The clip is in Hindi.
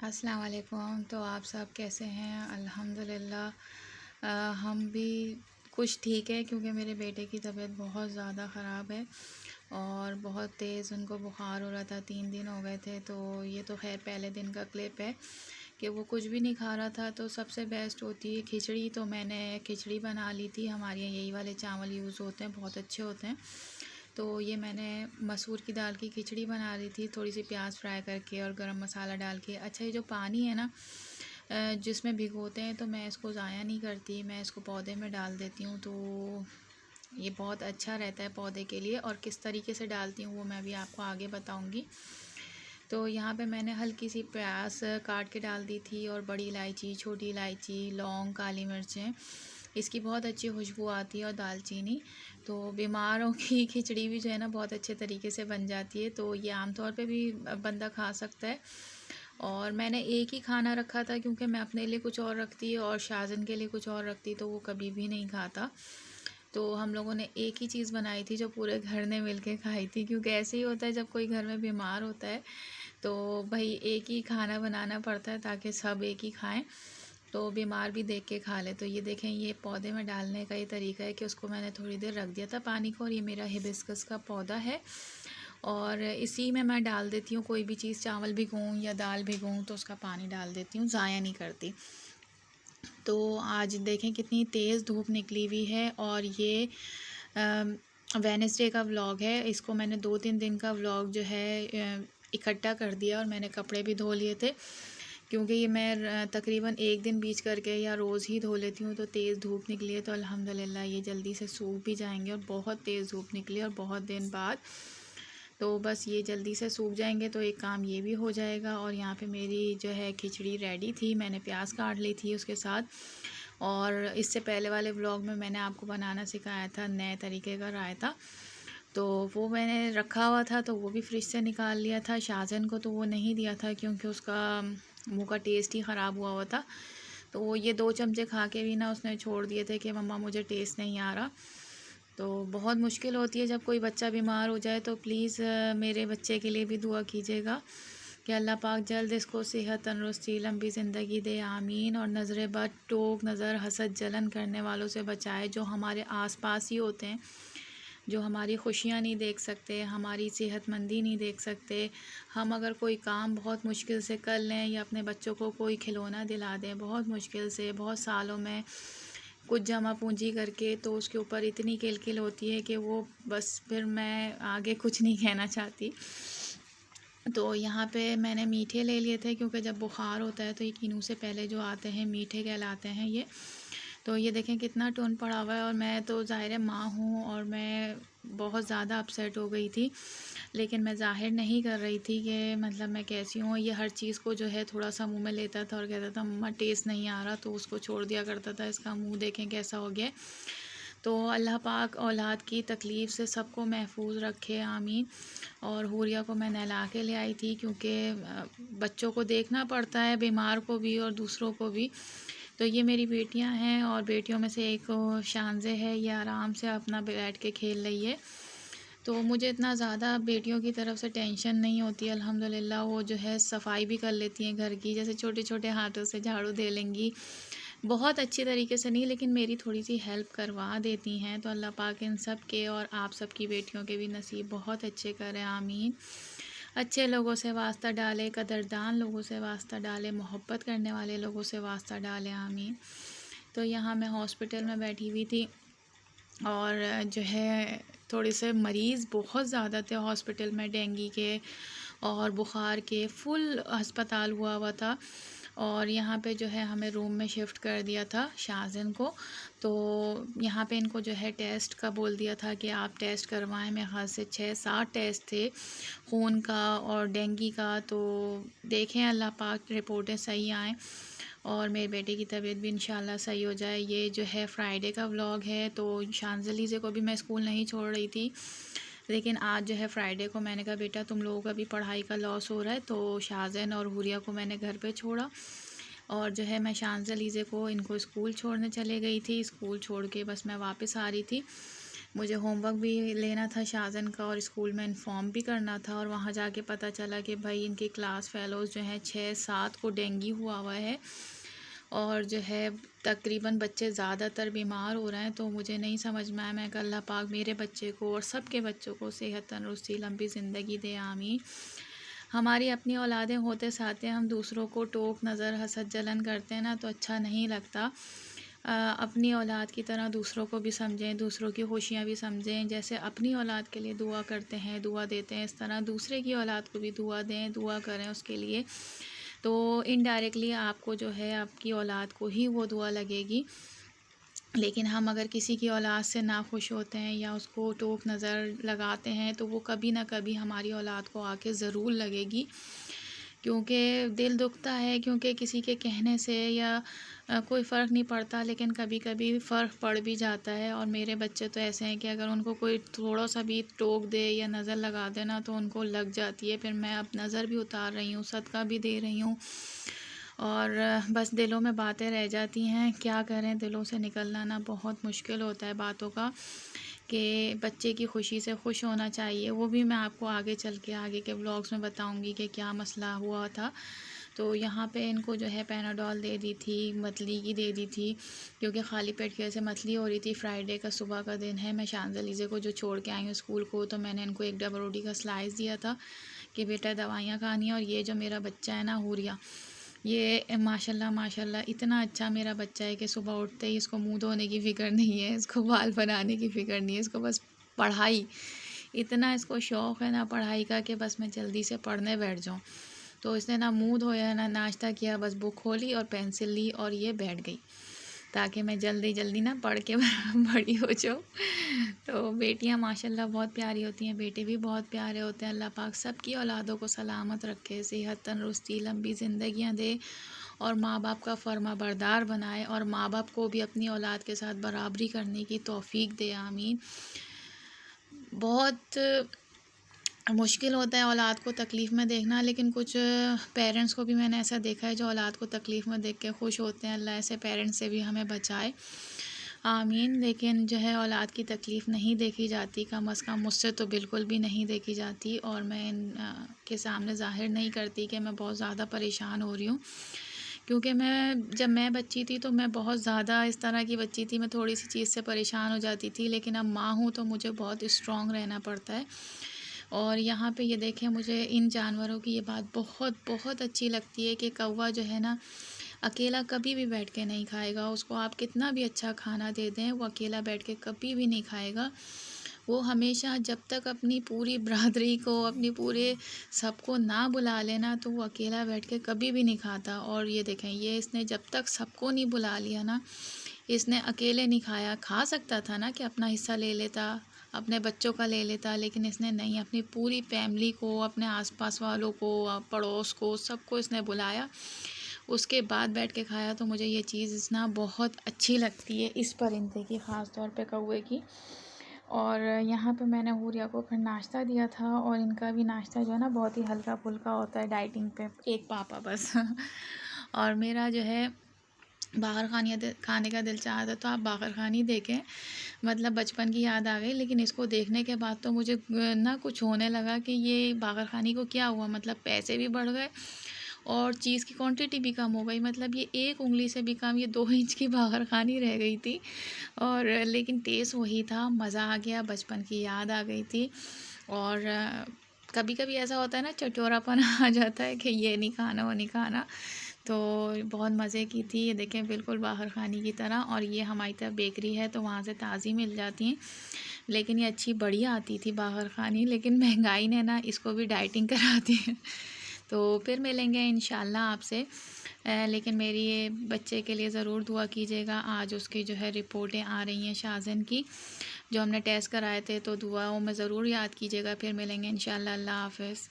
अस्सलाम वालेकुम। तो आप सब कैसे हैं? अल्हम्दुलिल्लाह हम भी कुछ ठीक है, क्योंकि मेरे बेटे की तबीयत बहुत ज़्यादा ख़राब है और बहुत तेज़ उनको बुखार हो रहा था। 3 दिन हो गए थे। तो ये तो खैर पहले दिन का क्लिप है कि वो कुछ भी नहीं खा रहा था। तो सबसे बेस्ट होती है खिचड़ी। तो मैंने खिचड़ी बना ली थी। हमारे यहाँ यही वाले चावल यूज़ होते हैं, बहुत अच्छे होते हैं। तो ये मैंने मसूर की दाल की खिचड़ी बना रही थी, थोड़ी सी प्याज फ्राई करके और गरम मसाला डाल के। अच्छा, ये जो पानी है ना जिसमें भिगोते हैं, तो मैं इसको ज़ाया नहीं करती, मैं इसको पौधे में डाल देती हूँ। तो ये बहुत अच्छा रहता है पौधे के लिए। और किस तरीके से डालती हूँ वो मैं भी आपको आगे बताऊँगी। तो यहाँ पे मैंने हल्की सी प्याज काट के डाल दी थी, और बड़ी इलायची, छोटी इलायची, लौंग, काली मिर्चें, इसकी बहुत अच्छी खुशबू आती है, और दालचीनी। तो बीमारों की खिचड़ी भी जो है ना बहुत अच्छे तरीके से बन जाती है। तो ये आम तौर पे भी बंदा खा सकता है। और मैंने एक ही खाना रखा था, क्योंकि मैं अपने लिए कुछ और रखती और शाज़न के लिए कुछ और रखती, तो वो कभी भी नहीं खाता। तो हम लोगों ने एक ही चीज़ बनाई थी जो पूरे घर ने मिलके खाई थी, क्योंकि ऐसे ही होता है जब कोई घर में बीमार होता है तो भाई एक ही खाना बनाना पड़ता है ताकि सब एक ही खाएं, तो बीमार भी देख के खा ले। तो ये देखें, ये पौधे में डालने का ये तरीका है कि उसको मैंने थोड़ी देर रख दिया था पानी को। और ये मेरा हिबिस्कस का पौधा है, और इसी में मैं डाल देती हूँ कोई भी चीज़, चावल भिगोऊँ या दाल भिगोऊँ तो उसका पानी डाल देती हूँ, ज़ाया नहीं करती। तो आज देखें कितनी तेज़ धूप निकली हुई है। और ये वेडनेसडे का व्लॉग है। इसको मैंने 2-3 दिन का व्लॉग जो है इकट्ठा कर दिया, और मैंने कपड़े भी धो लिए थे, क्योंकि ये मैं तकरीबन एक दिन बीच करके या रोज़ ही धो लेती हूँ। तो तेज़ धूप निकली है, तो अल्हम्दुलिल्लाह ये जल्दी से सूख भी जाएंगे। और बहुत तेज़ धूप निकली और बहुत दिन बाद, तो बस ये जल्दी से सूख जाएंगे, तो एक काम ये भी हो जाएगा। और यहाँ पे मेरी जो है खिचड़ी रेडी थी, मैंने प्याज काट ली थी उसके साथ। और इससे पहले वाले व्लॉग में मैंने आपको बनाना सिखाया था नए तरीके का रायता, तो वो मैंने रखा हुआ था, तो वो भी फ्रिज से निकाल लिया था। शाज़न को तो वो नहीं दिया था, क्योंकि उसका मुंह का टेस्ट ही ख़राब हुआ हुआ था। तो वो ये 2 चमचे खा के भी ना उसने छोड़ दिए थे कि मम्मा मुझे टेस्ट नहीं आ रहा। तो बहुत मुश्किल होती है जब कोई बच्चा बीमार हो जाए। तो प्लीज़ मेरे बच्चे के लिए भी दुआ कीजिएगा कि अल्लाह पाक जल्द इसको सेहत, तंदुरुस्ती, लंबी ज़िंदगी दे, आमीन। और नज़र बद, टोक नज़र, हसद, जलन करने वालों से बचाए, जो हमारे आसपास ही होते हैं, जो हमारी खुशियाँ नहीं देख सकते, हमारी सेहतमंदी नहीं देख सकते। हम अगर कोई काम बहुत मुश्किल से कर लें, या अपने बच्चों को कोई खिलौना दिला दें बहुत मुश्किल से, बहुत सालों में कुछ जमा पूंजी करके, तो उसके ऊपर इतनी किलकिल होती है कि वो बस फिर मैं आगे कुछ नहीं कहना चाहती। तो यहाँ पे मैंने मीठे ले लिए थे, क्योंकि जब बुखार होता है तो ये किन्नू से पहले जो आते हैं मीठे कहलाते हैं ये। तो ये देखें कितना टोन पड़ा हुआ है। और मैं तो ज़ाहिर है माँ हूँ, और मैं बहुत ज़्यादा अपसेट हो गई थी, लेकिन मैं ज़ाहिर नहीं कर रही थी कि मतलब मैं कैसी हूँ। ये हर चीज़ को जो है थोड़ा सा मुंह में लेता था और कहता था मम्मा टेस्ट नहीं आ रहा, तो उसको छोड़ दिया करता था। इसका मुंह देखें कैसा हो गया। तो अल्लाह पाक औलाद की तकलीफ़ से सबको महफूज रखे, आमीन। और हुरिया को मैं नहला के ले आई थी, क्योंकि बच्चों को देखना पड़ता है, बीमार को भी और दूसरों को भी। तो ये मेरी बेटियां हैं, और बेटियों में से एक शानज़े है, ये आराम से अपना बैठ के खेल रही है। तो मुझे इतना ज़्यादा बेटियों की तरफ से टेंशन नहीं होती अल्हम्दुलिल्लाह। वो जो है सफाई भी कर लेती हैं घर की, जैसे छोटे छोटे हाथों से झाड़ू दे लेंगी, बहुत अच्छी तरीके से नहीं, लेकिन मेरी थोड़ी सी हेल्प करवा देती हैं। तो अल्लाह पाक इन सब के और आप सब की बेटियों के भी नसीब बहुत अच्छे करें, आमीन। अच्छे लोगों से वास्ता डाले, कदरदान लोगों से वास्ता डाले, मोहब्बत करने वाले लोगों से वास्ता डाले, आमीन। तो यहाँ मैं हॉस्पिटल में बैठी हुई थी, और जो है थोड़े से मरीज़ बहुत ज़्यादा थे हॉस्पिटल में, डेंगू के और बुखार के, फुल अस्पताल हुआ हुआ था। और यहाँ पे जो है हमें रूम में शिफ्ट कर दिया था शाज़न को। तो यहाँ पे इनको जो है टेस्ट का बोल दिया था कि आप टेस्ट करवाएं। मेरे ख़्याल से 6-7 टेस्ट थे, खून का और डेंगू का। तो देखें अल्लाह पाक रिपोर्टें सही आएँ, और मेरे बेटे की तबीयत भी इंशाल्लाह सही हो जाए। ये जो है फ्राइडे का व्लॉग है। तो शांजलीज़े को भी मैं स्कूल नहीं छोड़ रही थी, लेकिन आज जो है फ्राइडे को मैंने कहा बेटा तुम लोगों का भी पढ़ाई का लॉस हो रहा है, तो शाज़न और हुरिया को मैंने घर पे छोड़ा, और जो है मैं शांजलीज़े को इनको स्कूल छोड़ने चले गई थी। स्कूल छोड़ के बस मैं वापस आ रही थी। मुझे होमवर्क भी लेना था शाज़न का और स्कूल में इन्फॉर्म भी करना था, और वहाँ जाके पता चला कि भाई इनके क्लास फ़ेलोज़ जो हैं 6-7 को डेंगू हुआ है, और जो है तकरीबन बच्चे ज़्यादातर बीमार हो रहे हैं। तो मुझे नहीं समझ में आया, मैं कहा अल्लाह पाक मेरे बच्चे को और सबके बच्चों को सेहत तंदुरुस्ती लंबी ज़िंदगी दे, आमीन। हमारी अपनी औलादें होते साथे हम दूसरों को टोक नज़र हसद जलन करते हैं ना, तो अच्छा नहीं लगता। अपनी औलाद की तरह दूसरों को भी समझें, दूसरों की खुशियाँ भी समझें। जैसे अपनी औलाद के लिए दुआ करते हैं, दुआ देते हैं, इस तरह दूसरे की औलाद को भी दुआ दें, दुआ करें उसके लिए। तो इनडायरेक्टली आपको जो है आपकी औलाद को ही वो दुआ लगेगी। लेकिन हम अगर किसी की औलाद से नाखुश होते हैं या उसको टोक नज़र लगाते हैं, तो वो कभी ना कभी हमारी औलाद को आके ज़रूर लगेगी। क्योंकि दिल दुखता है, क्योंकि किसी के कहने से या कोई फ़र्क नहीं पड़ता, लेकिन कभी कभी फ़र्क पड़ भी जाता है। और मेरे बच्चे तो ऐसे हैं कि अगर उनको कोई थोड़ा सा भी टोक दे या नज़र लगा दे ना, तो उनको लग जाती है। फिर मैं अब नज़र भी उतार रही हूँ, सदका भी दे रही हूँ, और बस दिलों में बातें रह जाती हैं। क्या करें, दिलों से निकलना ना बहुत मुश्किल होता है बातों का, कि बच्चे की खुशी से खुश होना चाहिए। वो भी मैं आपको आगे चल के आगे के व्लॉग्स में बताऊंगी कि क्या मसला हुआ था। तो यहाँ पे इनको जो है पैनाडोल दे दी थी, मतली की दे दी थी, क्योंकि खाली पेट की वजह से मतली हो रही थी। फ्राइडे का सुबह का दिन है, मैं शांजलीज़े को जो छोड़ के आई हूँ स्कूल को, तो मैंने इनको एक डबल रोटी का स्लाइस दिया था कि बेटा दवाइयाँ खानी है। और ये जो मेरा बच्चा है ना हुरिया, ये माशाल्लाह माशाल्लाह इतना अच्छा मेरा बच्चा है कि सुबह उठते ही इसको मुंह धोने की फ़िक्र नहीं है, इसको बाल बनाने की फ़िक्र नहीं है, इसको बस पढ़ाई, इतना इसको शौक़ है ना पढ़ाई का कि बस मैं जल्दी से पढ़ने बैठ जाऊँ। तो इसने ना मुंह धोया ना नाश्ता किया, बस बुक खोली और पेंसिल ली और ये बैठ गई, ताकि मैं जल्दी जल्दी ना पढ़ के बड़ी हो जाऊँ। तो बेटियां माशाल्लाह बहुत प्यारी होती हैं, बेटे भी बहुत प्यारे होते हैं। अल्लाह पाक सबकी औलादों को सलामत रखे, सेहत तंदुरुस्ती लंबी ज़िंदगियां दे, और माँ बाप का फर्मा बरदार बनाए, और माँ बाप को भी अपनी औलाद के साथ बराबरी करने की तौफीक दे, आमीन। बहुत मुश्किल होता है औलाद को तकलीफ़ में देखना, लेकिन कुछ पेरेंट्स को भी मैंने ऐसा देखा है जो औलाद को तकलीफ़ में देख के खुश होते हैं। अल्लाह ऐसे पेरेंट्स से भी हमें बचाए, आमीन। लेकिन जो है औलाद की तकलीफ़ नहीं देखी जाती, कम अज़ कम मुझसे तो बिल्कुल भी नहीं देखी जाती, और मैं के सामने ज़ाहिर नहीं करती कि मैं बहुत ज़्यादा परेशान हो रही हूँ। क्योंकि जब मैं बच्ची थी तो मैं बहुत ज़्यादा इस तरह की बच्ची थी, मैं थोड़ी सी चीज़ से परेशान हो जाती थी, लेकिन अब माँ हूँ तो मुझे बहुत स्ट्रॉन्ग रहना पड़ता है। और यहाँ पे ये देखें, मुझे इन जानवरों की ये बात बहुत बहुत अच्छी लगती है कि कौवा जो है ना अकेला कभी भी बैठ के नहीं खाएगा। उसको आप कितना भी अच्छा खाना दे दें, वो अकेला बैठ के कभी भी नहीं खाएगा। वो हमेशा जब तक अपनी पूरी बरादरी को, अपनी पूरे सबको ना बुला लेना, तो वो अकेला बैठ के कभी भी नहीं खाता। और ये देखें, ये इसने जब तक सबको नहीं बुला लिया ना, इसने अकेले नहीं खाया। खा सकता था ना कि अपना हिस्सा ले लेता, अपने बच्चों का ले लेता, लेकिन इसने नहीं, अपनी पूरी फैमिली को, अपने आसपास वालों को, पड़ोस को, सबको इसने बुलाया, उसके बाद बैठ के खाया। तो मुझे ये चीज़ ना बहुत अच्छी लगती है इस परिंदे की, ख़ास तौर पे कौवे की। और यहाँ पे मैंने हुरिया को फिर नाश्ता दिया था, और इनका भी नाश्ता जो है ना बहुत ही हल्का फुल्का होता है डाइटिंग पे, एक पापा बस। और मेरा जो है बाहर खाने का दिल चाहा था, तो आप बाहर खानी देखें, मतलब बचपन की याद आ गई। लेकिन इसको देखने के बाद तो मुझे ना कुछ होने लगा कि ये बाहर खानी को क्या हुआ, मतलब पैसे भी बढ़ गए और चीज़ की क्वांटिटी भी कम हो गई। मतलब ये 1 उंगली से भी कम, ये 2 इंच की बाहर खानी रह गई थी, और लेकिन टेस्ट वही था, मज़ा आ गया, बचपन की याद आ गई थी। और कभी कभी ऐसा होता है ना, चटोरापन आ जाता है कि ये नहीं खाना, वो नहीं खाना। तो बहुत मज़े की थी, ये देखें बिल्कुल बाहर खाने की तरह। और ये हमारी तरफ बेकरी है, तो वहाँ से ताज़ी मिल जाती हैं, लेकिन ये अच्छी बढ़िया आती थी बाहर खानी। लेकिन महंगाई ने ना इसको भी डाइटिंग करा दी है। तो फिर मिलेंगे इंशाल्लाह आपसे। लेकिन मेरी ये बच्चे के लिए ज़रूर दुआ कीजिएगा। आज उसकी जो है रिपोर्टें आ रही हैं शाज़न की, जो हमने टेस्ट कराए थे, तो दुआओं में ज़रूर याद कीजिएगा। फिर मिलेंगे इंशाल्लाह। अल्लाह हाफ़िज़।